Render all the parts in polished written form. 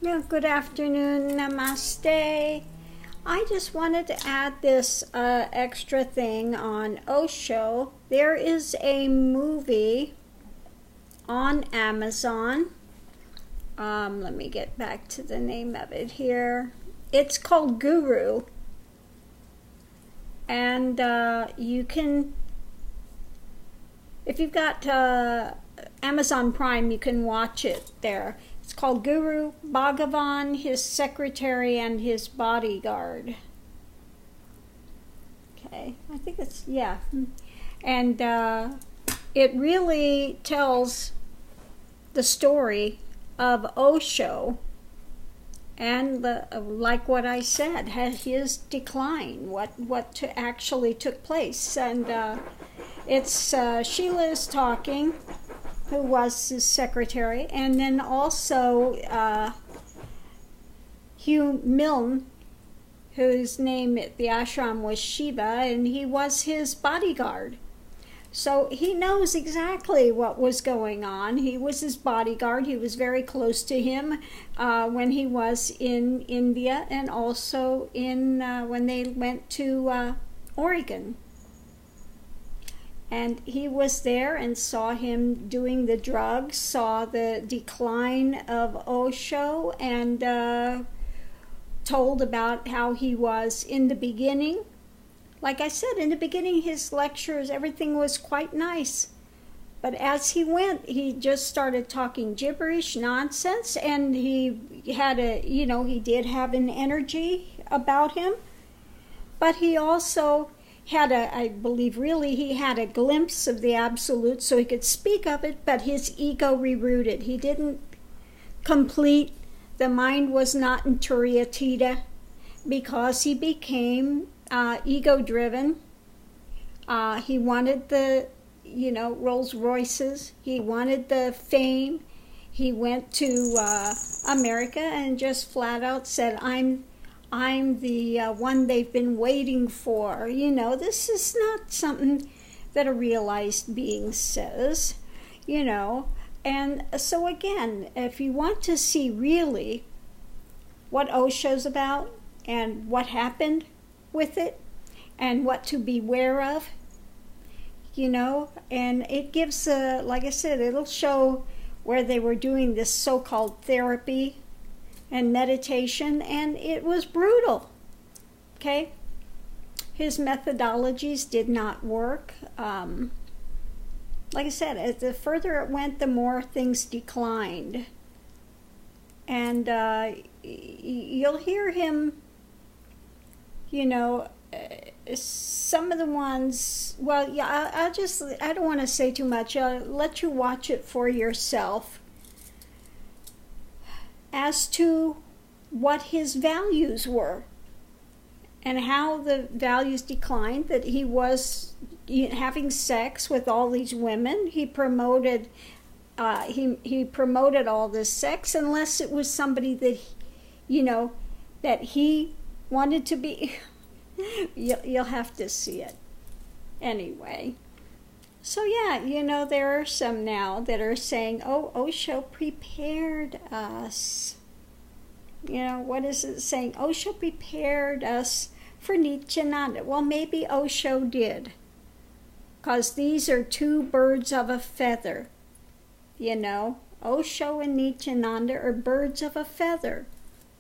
Yeah, good afternoon, namaste. I just wanted to add this extra thing on Osho. There is a movie on Amazon. Let me get back to the name of it here. It's called Guru. And you can, if you've got Amazon Prime, you can watch it there. It's called Guru, Bhagwan, his secretary, and his bodyguard. Okay, I think it's, yeah. And it really tells the story of Osho and like what I said, his decline, what actually took place. And it's Sheila is talking, who was his secretary, and then also Hugh Milne, whose name at the ashram was Shiva, and he was his bodyguard. So he knows exactly what was going on. He was his bodyguard. He was very close to him when he was in India, and also in when they went to Oregon. And he was there and saw him doing the drugs, saw the decline of Osho, and told about how he was in the beginning. Like I said, in the beginning, his lectures, everything was quite nice. But as he went, he just started talking gibberish, nonsense, and he had he did have an energy about him. But he also had I believe really he had a glimpse of the absolute, so he could speak of it, but his ego rerouted. He didn't complete, the mind was not in Turiyatita, because he became ego-driven. He wanted the, Rolls Royces. He wanted the fame. He went to America and just flat out said, I'm the one they've been waiting for. This is not something that a realized being says, And so again, if you want to see really what Osho's about and what happened with it and what to beware of, and it gives, like I said, it'll show where they were doing this so-called therapy and meditation, and it was brutal. Okay, his methodologies did not work. Like I said, as the further it went, the more things declined. And you'll hear him, some of the ones, well, yeah, I don't want to say too much. I'll let you watch it for yourself as to what his values were and how the values declined, that he was having sex with all these women. He promoted he promoted all this sex, unless it was somebody that that he wanted to be. You'll have to see it anyway. So yeah, there are some now that are saying, oh, Osho prepared us. What is it saying? Osho prepared us for Nityananda. Well, maybe Osho did, because these are two birds of a feather. Osho and Nityananda are birds of a feather,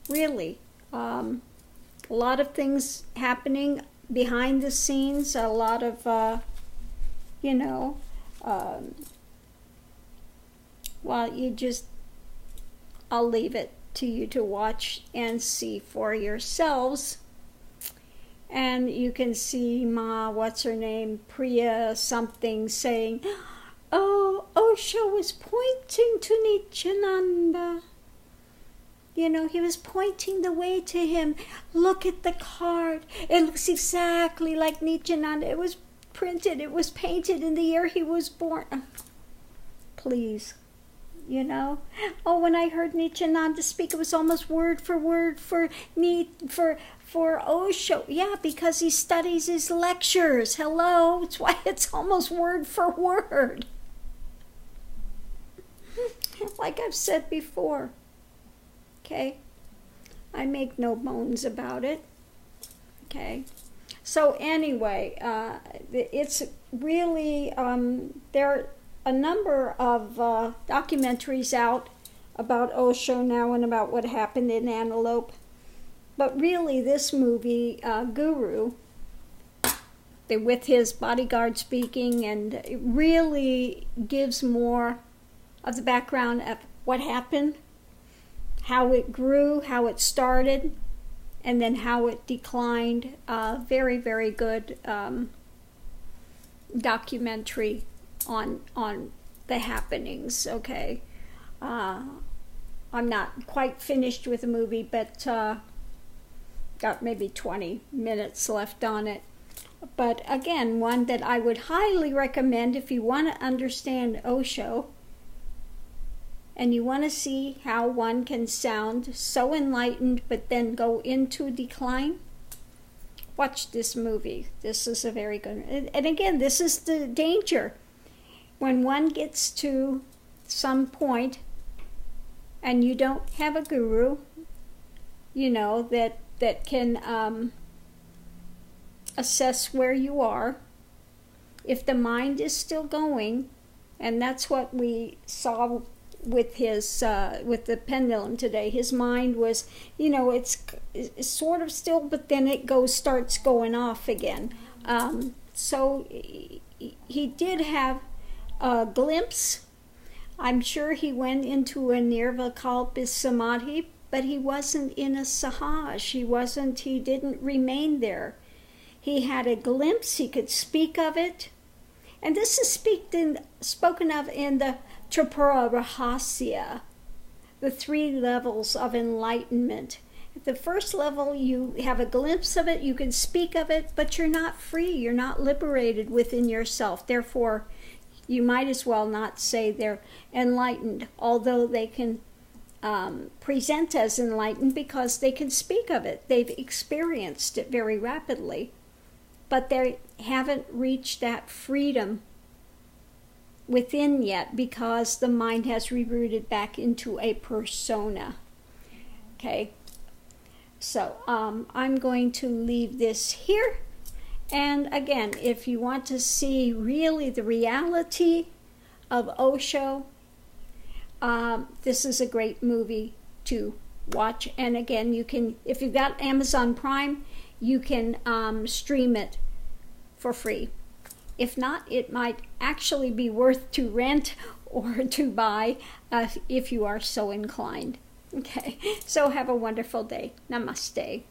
really. A lot of things happening behind the scenes, a lot of I'll leave it to you to watch and see for yourselves. And you can see what's her name, Priya something, saying, oh, Osho was pointing to Nityananda. He was pointing the way to him. Look at the card. It looks exactly like Nityananda. It was printed, it was painted in the year he was born. Please, Oh, when I heard Nityananda speak, it was almost word for word for Osho. Yeah, because he studies his lectures. Hello, it's why it's almost word for word. Like I've said before. okay? I make no bones about it, okay? So anyway, it's really, there are a number of documentaries out about Osho now and about what happened in Antelope. But really, this movie, Guru, with his bodyguard speaking, and it really gives more of the background of what happened, how it grew, how it started, and then how it declined. Very, very good documentary on the happenings, okay? I'm not quite finished with the movie, but got maybe 20 minutes left on it. But again, one that I would highly recommend if you want to understand Osho and you want to see how one can sound so enlightened but then go into decline. Watch this movie. This is a very good. And again, this is the danger. When one gets to some point and you don't have a guru, you know, that can assess where you are. If the mind is still going, and that's what we saw with his with the pendulum today. His mind was, you know, it's sort of still, but then it starts going off again. So he did have a glimpse. I'm sure he went into a nirvikalpa samadhi, but he wasn't in a sahaj. He didn't remain there. He had a glimpse. He could speak of it. And this is spoken of in the Tripura Rahasya, the 3 levels of enlightenment. At the first level, you have a glimpse of it, you can speak of it, but you're not free, you're not liberated within yourself. Therefore, you might as well not say they're enlightened, although they can present as enlightened because they can speak of it. They've experienced it very rapidly. But they haven't reached that freedom within yet because the mind has rerouted back into a persona. Okay, so I'm going to leave this here. And again, if you want to see really the reality of Osho, this is a great movie to watch. And again, you can, if you've got Amazon Prime, you can stream it for free. If not, it might actually be worth to rent or to buy if you are so inclined. Okay, so have a wonderful day. Namaste.